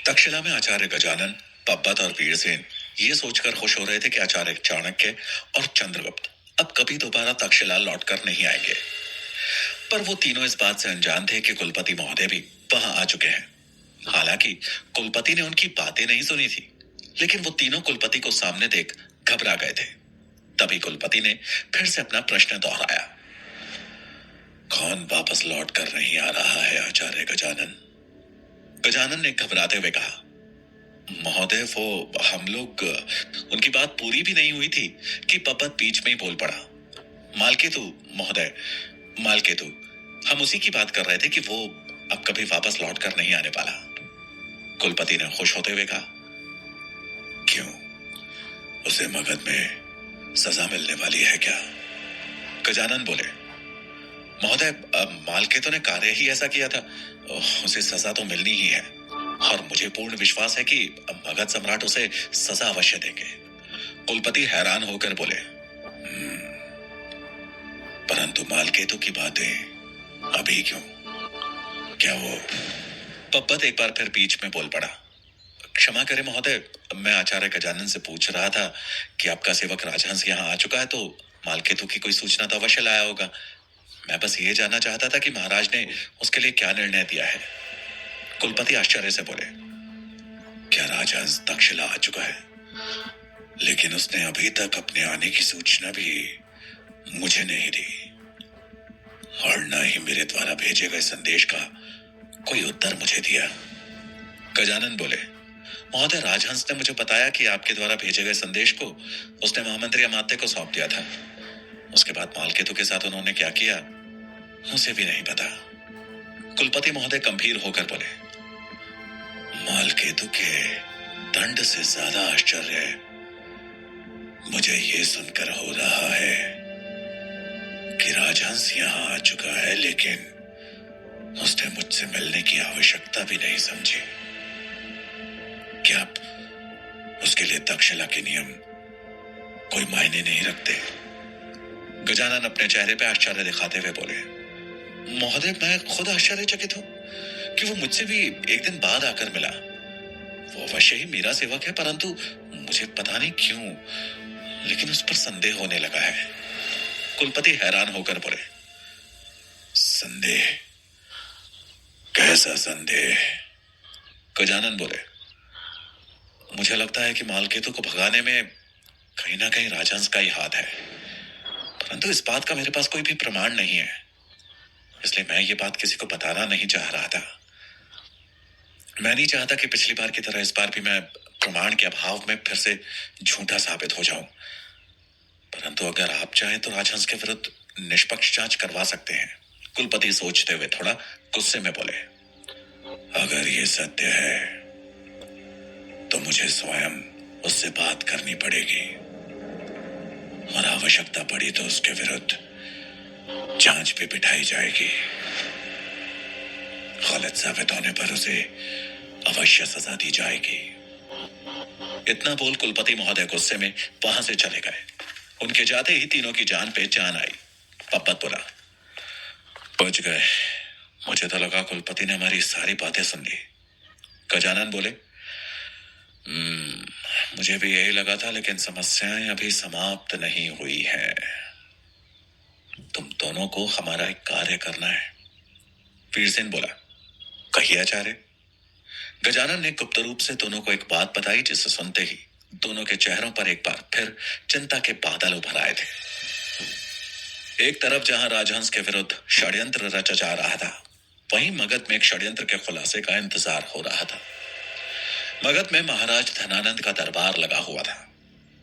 तक्षशिला में आचार्य गजानन, पब्बत और वीरसेन ये सोचकर खुश हो रहे थे कि आचार्य चाणक्य और चंद्रगुप्त अब कभी दोबारा तक्षशिला लौटकर नहीं आएंगे। पर वो तीनों इस बात से अनजान थे कि कुलपति महोदय भी वहां आ चुके हैं। हालांकि कुलपति ने उनकी बातें नहीं सुनी थी, लेकिन वो तीनों कुलपति को सामने देख घबरा गए थे। तभी कुलपति ने फिर से अपना प्रश्न दोहराया। कौन वापस लौट कर नहीं आ रहा है आचार्य गजानन? गजानन ने घबराते हुए कहा, महोदय वो हम लोग, उनकी बात पूरी भी नहीं हुई थी कि पब्बत बीच में ही बोल पड़ा। मालकेतु महोदय, मालकेतु, हम उसी की बात कर रहे थे कि वो अब कभी वापस लौट कर नहीं आने वाला। कुलपति ने खुश होते हुए कहा, क्यों, उसे मगध में सजा मिलने वाली है क्या? गजानन बोले, महोदय मालकेतु ने कार्य ही ऐसा किया था, उसे सजा तो मिलनी ही है और मुझे पूर्ण विश्वास है कि मगध सम्राट उसे सजा अवश्य देंगे। कुलपति हैरान होकर बोले, परंतु मालकेतु की बातें अभी क्यों? क्या वो? पब्बत एक बार फिर बीच में बोल पड़ा, क्षमा करें महोदय, मैं आचार्य गजानन से पूछ रहा था कि आपका सेवक राजहंस यहाँ आ चुका है तो मालकेतु की कोई सूचना तो अवश्य लाया होगा। मैं बस ये जानना चाहता था कि महाराज ने उसके लिए क्या निर्णय दिया है। कुलपति आश्चर्य से बोले, क्या राजहंस तक्षशिला आ चुका है? लेकिन उसने अभी तक अपने आने की सूचना भी मुझे नहीं दी और न ही मेरे द्वारा भेजे गए संदेश का कोई उत्तर मुझे दिया। गजानन बोले, महोदय राजहंस ने मुझे बताया कि आपके द्वारा भेजे गए संदेश को उसने महामंत्री अमात्य को सौंप दिया था। उसके बाद मालकेतु के साथ उन्होंने क्या किया उसे भी नहीं पता। कुलपति महोदय गंभीर होकर बोले, मालकेतु के दंड से ज्यादा आश्चर्य मुझे ये सुनकर हो रहा है कि राजहंस यहाँ आ चुका है, लेकिन उसने मुझसे मिलने की आवश्यकता भी नहीं समझी। क्या उसके लिए तक्षशिला के नियम कोई मायने नहीं रखते? गजानन अपने चेहरे पे आश्चर्य दिखाते हुए बोले, महोदय मैं खुद आश्चर्यचकित हूं कि वो मुझसे भी एक दिन बाद आकर मिला। वो अवश्य ही मेरा सेवक है, परंतु मुझे पता नहीं क्यों लेकिन उस पर संदेह होने लगा है। कुलपति हैरान होकर बोले, संदेह? कैसा संदेह? गजानन बोले, मुझे लगता है कि मालकेतु को भगाने में कहीं ना कहीं राजहंस का ही हाथ है, परंतु इस बात का मेरे पास कोई भी प्रमाण नहीं है, इसलिए मैं ये बात किसी को बताना नहीं चाह रहा था। मैं नहीं चाहता कि पिछली बार की तरह इस बार भी मैं प्रमाण के अभाव में फिर से झूठा साबित हो जाऊं। परंतु अगर आप चाहें तो राजहंस के विरुद्ध निष्पक्ष जांच करवा सकते हैं। कुलपति सोचते हुए थोड़ा गुस्से में बोले, अगर ये सत्य है तो मुझे स्वयं उससे बात करनी पड़ेगी और आवश्यकता पड़ी तो उसके विरुद्ध जांच भी बिठाई जाएगी। गलत साबित होने पर उसे अवश्य सजा दी जाएगी। इतना बोल कुलपति महोदय गुस्से में वहां से चले गए। उनके जाते ही तीनों की जान पे जान आई। पब्बत बोला, बच गए, मुझे तो लगा कुलपति ने हमारी सारी बातें सुन ली। गजानन बोले, मुझे भी यही लगा था, लेकिन समस्याएं अभी समाप्त नहीं हुई हैं। तुम दोनों को हमारा एक कार्य करना है। वीरसेन बोला, कहिए आचार्य। गजानन ने गुप्त रूप से दोनों को एक बात बताई, जिसे सुनते ही दोनों के चेहरों पर एक बार फिर चिंता के बादल उभर आए थे। एक तरफ जहां राजहंस के विरुद्ध षड्यंत्र रचा जा रहा था, वहीं मगध में एक षड्यंत्र के खुलासे का इंतजार हो रहा था। मगध में महाराज धनानंद का दरबार लगा हुआ था।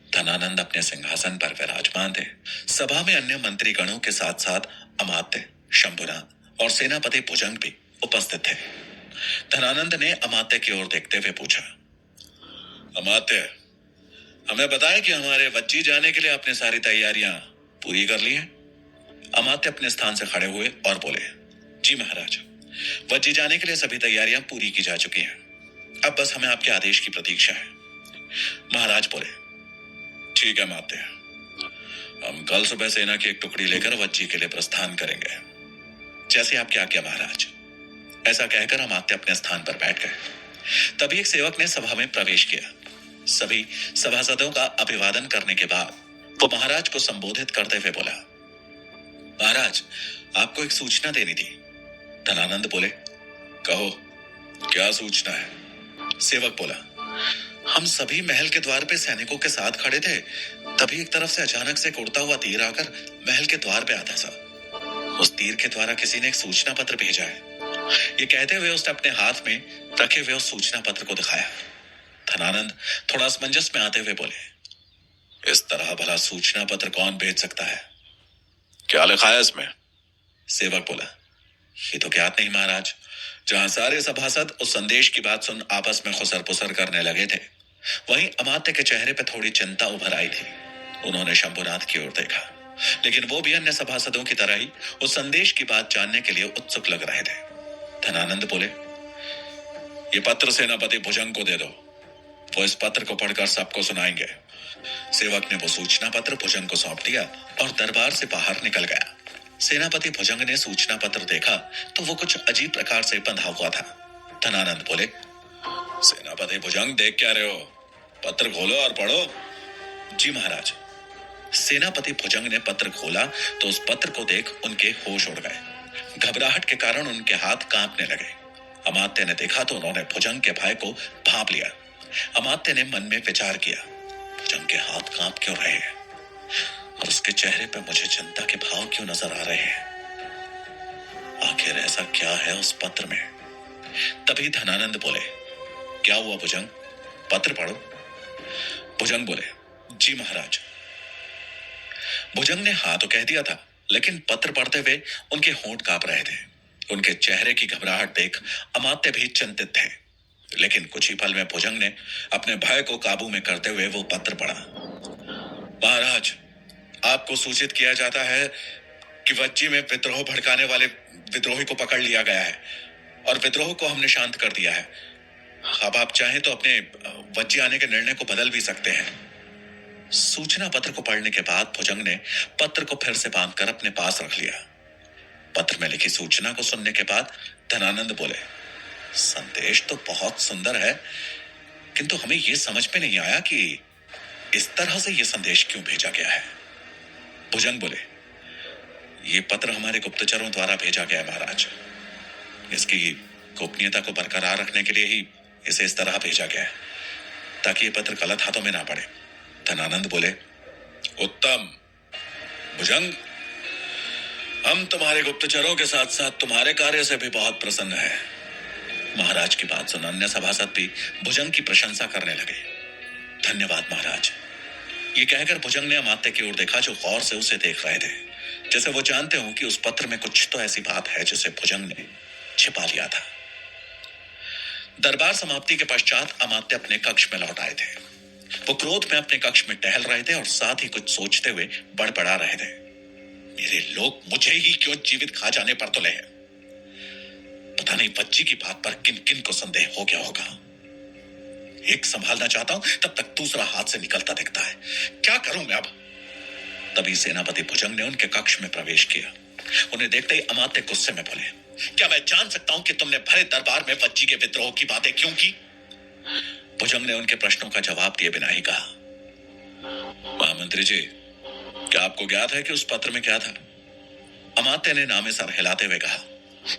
धनानंद अपने सिंहासन पर विराजमान थे। सभा में अन्य मंत्री गणों के साथ साथ अमात्य, शंभुनाथ और सेनापति भुजंग भी उपस्थित थे। धनानंद ने अमात्य की ओर देखते हुए पूछा, अमात्य, हमें बताएं कि हमारे वज्जी जाने के लिए आपने सारी तैयारियां पूरी कर ली हैं? अमात्य अपने स्थान से खड़े हुए और बोले, जी महाराज, वज्जी जाने के लिए सभी तैयारियां पूरी की जा चुकी हैं। अब बस हमें आपके आदेश की प्रतीक्षा है। महाराज बोले, ठीक है अमात्य, हम कल सुबह सेना की एक टुकड़ी लेकर वज्जी के लिए प्रस्थान करेंगे। जैसे आपकी आज्ञा महाराज। ऐसा कहकर अमात्य अपने स्थान पर बैठ गए। तभी एक सेवक ने सभा में प्रवेश किया। सभी सभासदों का अभिवादन करने के बाद वो महाराज को संबोधित करते हुए बोला, महाराज, आपको एक सूचना देनी थी। धनानंद बोले, कहो, क्या सूचना है? सेवक बोला, हम सभी महल के द्वार पे सैनिकों के साथ खड़े थे, तभी एक तरफ से अचानक से एक उड़ता हुआ तीर आकर महल के द्वार पे आता सा। उस तीर के द्वारा किसी ने एक सूचना पत्र भेजा है। ये कहते हुए उसने अपने हाथ में रखे हुए उस सूचना पत्र को दिखाया। धनानंद थोड़ा असमंजस में आते हुए बोले, इस तरह भला सूचना पत्र कौन भेज सकता है? क्या लिखा है इसमें? सेवक बोला, ये तो ज्ञात नहीं महाराज। जहां सारे सभासद उस संदेश की बात सुन आपस में खुसर पुसर करने लगे थे, वहीं अमात्य के चेहरे पर थोड़ी चिंता उभर आई थी। उन्होंने शंभुनाथ की ओर देखा, लेकिन वो भी अन्य सभासदों की तरह ही उस संदेश की बात जानने के लिए उत्सुक लग रहे थे। धनानंद बोले, ये पत्र सेनापति भुजंग को दे दो, वो इस पत्र को पढ़कर सबको सुनाएंगे। सेवक ने वो सूचना पत्र भुजंग को सौंप दिया और दरबार से बाहर निकल गया। सेनापति भुजंग ने सूचना पत्र देखा तो वो कुछ अजीब प्रकार से बंधा हुआ था। धनानंद बोले, सेनापति भुजंग, देख क्या रहे हो? पत्र खोलो और पढ़ो। जी महाराज। सेनापति भुजंग ने पत्र खोला तो उस पत्र को देख उनके होश उड़ गए। घबराहट के कारण उनके हाथ कांपने लगे। अमात्य ने देखा तो उन्होंने भुजंग के भाई को भांप लिया। अमात्य ने मन में विचार किया, भुजंग के हाथ कांप क्यों रहे हैं और उसके चेहरे पर मुझे चिंता के भाव क्यों नजर आ रहे हैं? आखिर ऐसा क्या है उस पत्र में? तभी धनानंद बोले, क्या हुआ भुजंग, पत्र पढ़ो। भुजंग बोले, जी महाराज। भुजंग ने हाँ तो कह दिया था, लेकिन पत्र पढ़ते हुए उनके होंठ कांप रहे थे। उनके चेहरे की घबराहट देख अमात्य भी चिंतित थे, लेकिन कुछ ही पल में भुजंग ने अपने भय को काबू में करते हुए वो पत्र पढ़ा। महाराज, आपको सूचित किया जाता है कि वज्जी में विद्रोह भड़काने वाले विद्रोही को पकड़ लिया गया है और विद्रोह को हमने शांत कर दिया है। अब आप चाहें तो अपने वज्जी आने के निर्णय को बदल भी सकते हैं। सूचना पत्र को पढ़ने के बाद भुजंग ने पत्र को फिर से बांधकर अपने पास रख लिया। पत्र में लिखी सूचना को सुनने के बाद धनानंद बोले, संदेश तो बहुत सुंदर है, किंतु हमें यह समझ में नहीं आया कि इस तरह से यह संदेश क्यों भेजा गया है। भुजंग बोले, यह पत्र हमारे गुप्तचरों द्वारा भेजा गया है महाराज। इसकी गोपनीयता को बरकरार रखने के लिए ही इसे इस तरह भेजा गया है, ताकि यह पत्र गलत हाथों में ना पड़े। धनानंद बोले, उत्तम। भुजंग, हम तुम्हारे गुप्तचरों के साथ साथ तुम्हारे कार्य से भी बहुत प्रसन्न हैं। महाराज की बात सुन अन्य सभासद भी भुजंग की प्रशंसा करने लगे। धन्यवाद महाराज। ये कहकर भुजंग ने अमात्य की ओर देखा, जो गौर से उसे देख रहे थे, जैसे वो जानते हो कि उस पत्र में कुछ तो ऐसी बात है जिसे भुजंग ने छिपा लिया था। दरबार समाप्ति के पश्चात अमात्य अपने कक्ष में लौट आए थे। वो क्रोध में अपने कक्ष में टहल रहे थे और साथ ही कुछ सोचते हुए बड़बड़ा रहे थे। मेरे लोग मुझे ही क्यों जीवित खा जाने पर तुले हैं? पता नहीं वज्जी की बात पर किन किन को संदेह हो गया होगा। एक संभालना चाहता हूं, तब तक दूसरा हाथ से निकलता दिखता है। क्या करूं मैं अब? तभी सेनापति भुजंग ने उनके कक्ष में प्रवेश किया। उन्हें देखते ही अमात्य गुस्से में बोले, क्या मैं जान सकता हूं कि तुमने भरे दरबार में वज्जी के विद्रोह की बातें क्यों की? भुजंग ने उनके प्रश्नों का जवाब दिए बिना ही कहा, महामंत्री जी, क्या आपको ज्ञात है कि उस पत्र में क्या था? अमात्य ने नामे सर हिलाते हुए कहा,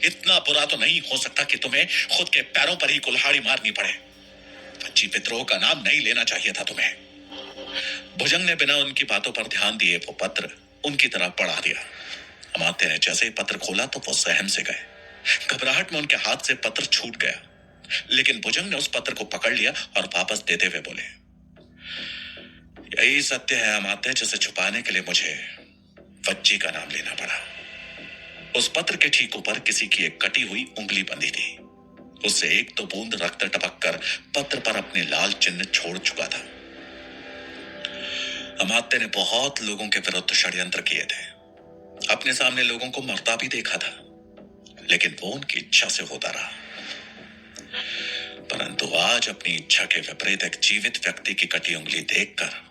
इतना बुरा तो नहीं हो सकता कि तुम्हें खुद के पैरों पर ही कुल्हाड़ी मारनी पड़े। वज्जी विद्रोह का नाम नहीं लेना चाहिए था तुम्हें। भुजंग ने बिना उनकी बातों पर ध्यान दिए वो पत्र उनकी तरफ पढ़ा दिया। अमात्य ने जैसे ही पत्र खोला तो वो सहम से गए। घबराहट में उनके हाथ से पत्र छूट गया, लेकिन भुजंग ने उस पत्र को पकड़ लिया और वापस देते हुए बोले, यही सत्य है अमात्य, जिसे छुपाने के लिए मुझे वज्जी का नाम लेना पड़ा। उस पत्र के ठीक ऊपर किसी की एक कटी हुई उंगली बंधी थी। उससे एक तो बूंद रक्त टपक कर पत्र पर अपने लाल चिन्ह छोड़ चुका था। अमात्य ने बहुत लोगों के विरुद्ध षड्यंत्र किए थे, अपने सामने लोगों को मरता भी देखा था, लेकिन वो उनकी इच्छा से होता रहा। परंतु आज अपनी इच्छा के विपरीत एक जीवित व्यक्ति की कटी उंगली देखकर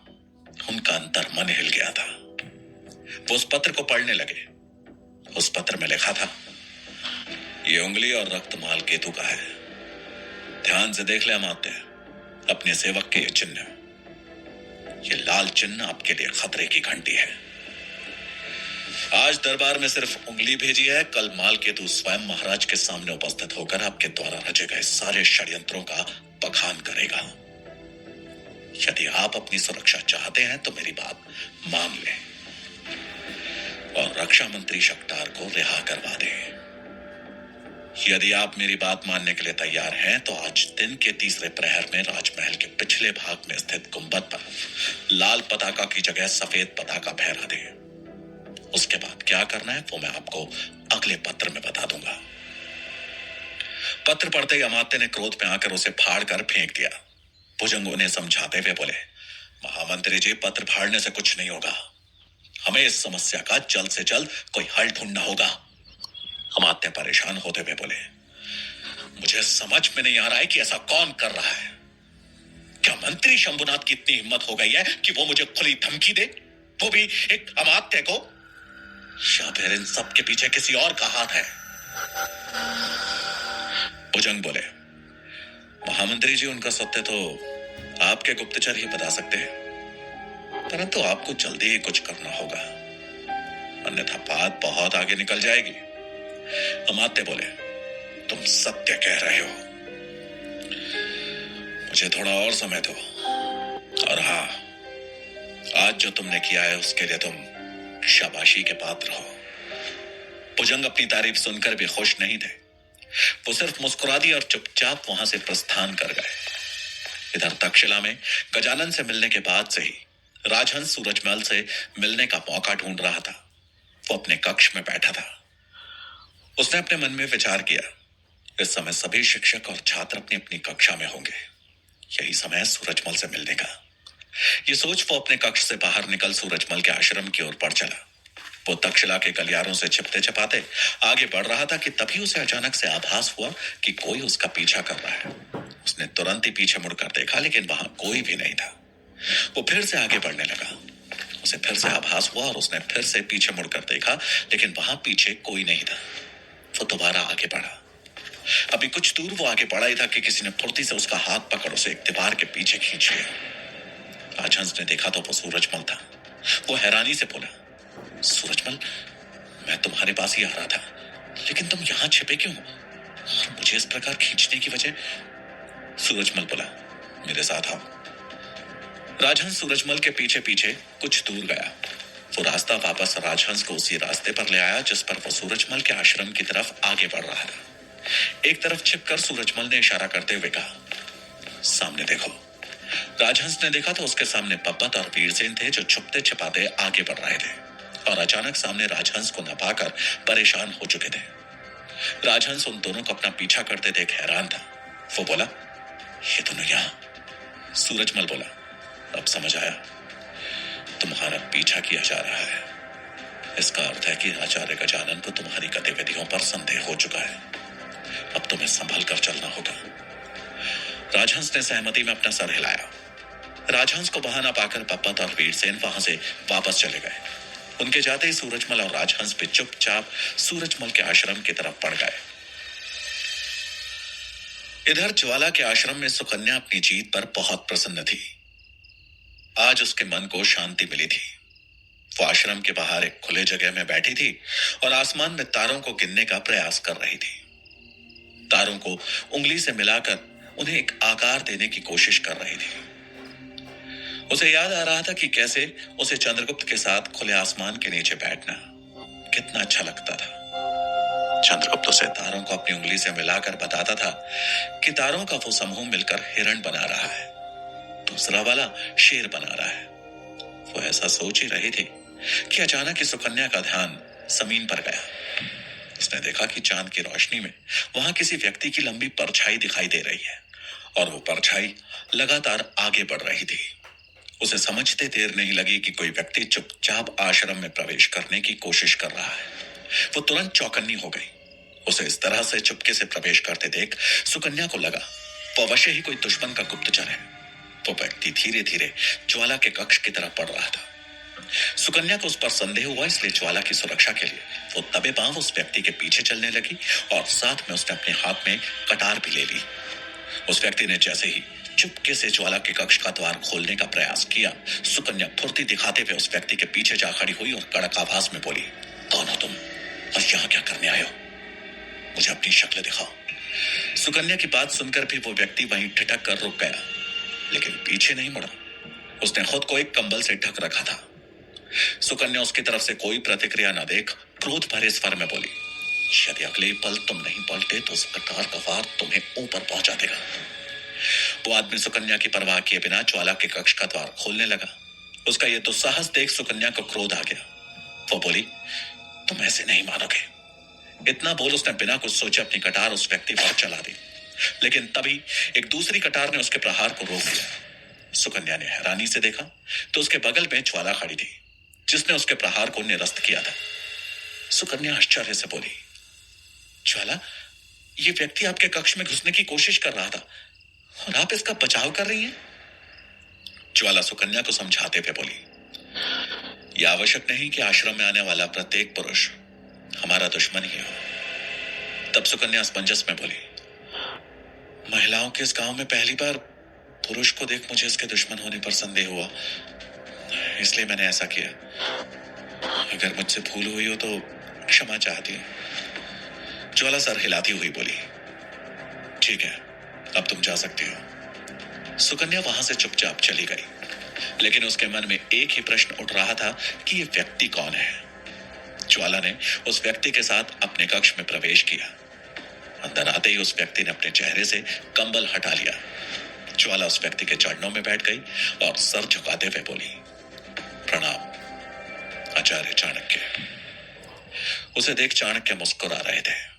उनका अंतर मन हिल गया था। वो उस पत्र को पढ़ने लगे। उस पत्र में लिखा था, ये उंगली और रक्तमाल केतु का है। ध्यान से देख ले अमात्य, अपने सेवक के ये चिन्ह, ये लाल चिन्ह आपके लिए खतरे की घंटी है। आज दरबार में सिर्फ उंगली भेजी है, कल मालकेतु स्वयं महाराज के सामने उपस्थित होकर आपके द्वारा रचे गए सारे षड्यंत्रों का बखान करेगा। यदि आप अपनी सुरक्षा चाहते हैं तो मेरी बात मान लें और रक्षा मंत्री शक्तार को रिहा करवा दें। यदि आप मेरी बात मानने के लिए तैयार हैं तो आज दिन के तीसरे प्रहर में राजमहल के पिछले भाग में स्थित गुंबद पर लाल पताका की जगह सफेद पताका फहरा दें। उसके बाद क्या करना है वो मैं आपको अगले पत्र में बता दूंगा। पत्र पढ़ते ही अमात्य ने क्रोध में आकर उसे फाड़ कर फेंक दिया। भुजंग उन्हें समझाते हुए बोले, महामंत्री जी, पत्र फाड़ने से कुछ नहीं होगा, हमें इस समस्या का जल्द से जल्द कोई हल ढूंढना होगा। अमात्य परेशान होते हुए बोले, मुझे समझ में नहीं आ रहा है कि ऐसा कौन कर रहा है। क्या मंत्री शंभुनाथ की इतनी हिम्मत हो गई है कि वो मुझे खुली धमकी दे, वो भी एक अमात्य को? या फिर इन सब के पीछे किसी और का हाथ है? भुजंग बोले, महामंत्री जी, उनका सत्य तो आपके गुप्तचर ही बता सकते हैं, परंतु आपको जल्दी ही कुछ करना होगा, अन्यथा बात बहुत आगे निकल जाएगी। अमात्य बोले, तुम सत्य कह रहे हो, मुझे थोड़ा और समय दो। और हाँ, आज जो तुमने किया है उसके लिए तुम शाबाशी के पात्र हो। भुजंग अपनी तारीफ सुनकर भी खुश नहीं थे, वो सिर्फ मुस्कुरा दिए और चुपचाप वहां से प्रस्थान कर गए। इधर तक्षशिला में गजानन से मिलने के बाद से ही राजहंस सूरजमल से मिलने का मौका ढूंढ रहा था। वो अपने कक्ष में बैठा था। उसने अपने मन में विचार किया, इस समय सभी शिक्षक और छात्र अपनी अपनी कक्षा में होंगे, यही समय है सूरजमल से मिलने का। ये सोच वो अपने कक्ष से बाहर निकल सूरजमल के आश्रम की ओर बढ़ चला। वो तक्षशिला के गलियारों से छिपते छिपाते आगे बढ़ रहा था कि तभी उसे अचानक से आभास हुआ कि कोई उसका पीछा कर रहा है। उसने तुरंत ही पीछे मुड़कर देखा, लेकिन वहां कोई भी नहीं था। वो फिर से आगे बढ़ने लगा। उसे फिर से आभास हुआ और उसने फिर से पीछे मुड़कर देखा, लेकिन वहां पीछे कोई नहीं था। वो दोबारा आगे बढ़ा। अभी कुछ दूर वो आगे बढ़ा ही था कि किसी ने फुर्ती से उसका हाथ पकड़ उसे एक दीवार के पीछे खींच लिया। राजहंस ने देखा तो वो सूरजमल था। वो हैरानी से बोला, सूरजमल, मैं तुम्हारे पास ही आ रहा था, लेकिन तुम यहां छिपे क्यों और मुझे इस प्रकार खींचने की वजह? सूरजमल बोला, मेरे साथ आओ। राजहंस सूरजमल के पीछे पीछे कुछ दूर गया। वो रास्ता वापस राजहंस को उसी रास्ते पर ले आया जिस पर वो सूरजमल के आश्रम की तरफ आगे बढ़ रहा था। एक तरफ छिपकर सूरजमल ने इशारा करते हुए कहा, सामने देखो। राजहंस ने देखा तो उसके सामने पप्पत और वीरसेन थे, जो छुपते छिपाते आगे बढ़ रहे थे और अचानक सामने राजहंस को न पाकर परेशान हो चुके थे। राजहंस उन दोनों को अपना पीछा करते देख हैरान था। वो बोला, ये दोनों यहां? सूरजमल बोला, अब समझ आया, तुम्हारा पीछा किया जा रहा है। इसका अर्थ है कि आचार्य गजानन को तुम्हारी गतिविधियों पर संदेह हो चुका है। अब तुम्हें संभल कर चलना होगा। राजहंस ने सहमति में अपना सर हिलाया। राजहंस को बहाना पाकर पप्पत और वीरसेन वहां से वापस चले गए। उनके जाते ही सूरजमल और राजहंस भी चुपचाप सूरजमल के आश्रम की तरफ बढ़ गए। इधर ज्वाला के आश्रम में सुकन्या अपनी जीत पर बहुत प्रसन्न थी। आज उसके मन को शांति मिली थी। वो आश्रम के बाहर एक खुले जगह में बैठी थी और आसमान में तारों को गिनने का प्रयास कर रही थी। तारों को उंगली से मिलाकर उन्हें एक आकार देने की कोशिश कर रही थी। उसे याद आ रहा था कि कैसे उसे चंद्रगुप्त के साथ खुले आसमान के नीचे बैठना कितना अच्छा लगता था। चंद्रगुप्त उसे तारों को अपनी उंगली से मिलाकर बताता था कि तारों का वो समूह मिलकर हिरण बना रहा है, दूसरा वाला शेर बना रहा है। वो ऐसा सोच ही रही थी कि अचानक ही सुकन्या का ध्यान जमीन पर गया। उसने देखा कि चांद की रोशनी में वहां किसी व्यक्ति की लंबी परछाई दिखाई दे रही है और वो परछाई लगातार आगे बढ़ रही थी। उसे समझते देर नहीं लगी कि कोई व्यक्ति चुपचाप आश्रम में प्रवेश करने की कोशिश कर रहा है। वो तुरंत चौकन्नी हो गई। उसे इस तरह से चुपके से प्रवेश करते देख सुकन्या को लगा वो अवश्य ही कोई दुश्मन का गुप्तचर है। वो व्यक्ति धीरे धीरे ज्वाला के कक्ष की तरफ बढ़ रहा था। सुकन्या को उस पर संदेह हुआ, इसलिए ज्वाला की सुरक्षा के लिए वो दबे पांव उस व्यक्ति के पीछे चलने लगी और साथ में उसने अपने हाथ में कटार भी ले ली। उस व्यक्ति ने जैसे ही चुपके से ज्वाला के कक्ष का द्वार खोलने का प्रयास किया, सुकन्या फुर्ती दिखाते हुए उस व्यक्ति के पीछे जा खड़ी हुई और कड़क आवाज में बोली, कौन हो तुम और यहाँ क्या करने आए हो? मुझे अपनी शक्ल दिखाओ। सुकन्या की बात सुनकर भी वो व्यक्ति वहीं ठिठक कर रुक गया, लेकिन पीछे नहीं मुड़ा। उसने खुद को एक कंबल से ढक रखा था। सुकन्या उसकी तरफ से कोई प्रतिक्रिया न देख क्रोध भरे स्वर में बोली, यदि अगले पल तुम नहीं पलटे तो उस कटार का वार तुम्हें ऊपर पहुंचा देगा। वो आदमी सुकन्या की परवाह किए बिना ज्वाला के कक्ष का द्वार खोलने लगा। उसका ये दुस्साहस देख सुकन्या को क्रोध आ गया। वो बोली, तुम ऐसे नहीं मानोगे। इतना बोल उसने बिना कुछ सोचे अपनी कटार उस व्यक्ति पर चला दी, लेकिन तभी एक दूसरी कटार ने उसके प्रहार को रोक दिया। सुकन्या ने हैरानी से देखा तो उसके बगल में ज्वाला खड़ी थी, जिसने उसके प्रहार को निरस्त किया था। सुकन्या आश्चर्य से बोली, ज्वाला, ये व्यक्ति आपके कक्ष में घुसने की कोशिश कर रहा था और आप इसका बचाव कर रही हैं? ज्वाला सुकन्या को समझाते हुए बोली, यह आवश्यक नहीं कि आश्रम में आने वाला प्रत्येक पुरुष हमारा दुश्मन ही हो। तब सुकन्या असमंजस में बोली, महिलाओं के इस गांव में पहली बार पुरुष को देख मुझे इसके दुश्मन होने पर संदेह हुआ, इसलिए मैंने ऐसा किया। अगर मुझसे भूल हुई हो तो क्षमा चाहती हूं। ज्वाला सर हिलाती हुई बोली, ठीक है, अब तुम जा सकती हो। सुकन्या वहां से चुपचाप चली गई, लेकिन उसके मन में एक ही प्रश्न उठ रहा था कि यह व्यक्ति कौन है। ज्वाला ने उस व्यक्ति के साथ अपने कक्ष में प्रवेश किया। अंदर आते ही उस व्यक्ति ने अपने चेहरे से कंबल हटा लिया। ज्वाला उस व्यक्ति के चरणों में बैठ गई और सर झुकाते हुए बोली, प्रणाम आचार्य चाणक्य। उसे देख चाणक्य मुस्कुरा रहे थे।